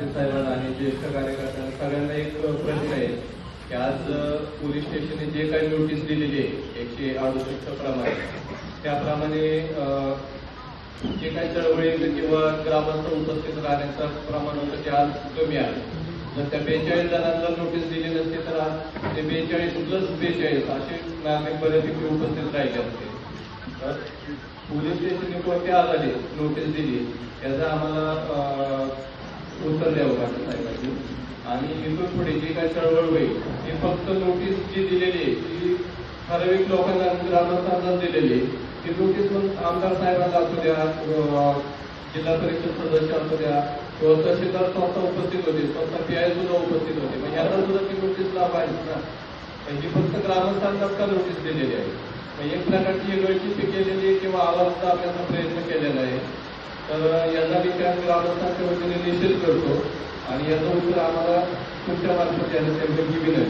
पाटील साहेबांना आणि ज्येष्ठ कार्यकर्त्यांना सगळ्यांना एक प्रश्न आहे की आज पोलीस स्टेशनने जे काही नोटीस दिलेली आहे 168 प्रमाणे त्याप्रमाणे जे काही चळवळी किंवा ग्रामस्थ उपस्थित राहण्याचं प्रमाण होतं ते आज कमी आहे. जर त्या 42 जणांना नोटीस दिली नसते तर आज ते 42 प्लस 42 असे नागरिक बऱ्यापैकी उपस्थित राहिले असते. तर पोलीस स्टेशनने कोणत्या आधारे नोटीस दिली त्याचं आम्हाला उत्तर द्यावं पाटील साहेबांनी. आणि इथून पुढे जी काही चळवळ होईल ती फक्त नोटीस जी दिलेली आहे ती ठराविक लोकांना ग्रामस्थांना दिलेली आहे. ती नोटीस मग आमदार साहेबांना असू द्या, जिल्हा परिषद सदस्य असू द्या किंवा तहसीलदार स्वतः उपस्थित होते, स्वतः PI सुद्धा उपस्थित होते. मग याला सुद्धा ती नोटीस लाभायची ना. ही फक्त ग्रामस्थांनाच का नोटीस दिलेली आहे. एक प्रकारची गळचिपी केलेली किंवा आवाज दाबण्याचा प्रयत्न केलेला आहे. तर याचा विचार ग्रामस्थांच्या वतीने निषेध करतो आणि याचं उत्तर आम्हाला तुमच्या मार्फत द्यायला विनंती.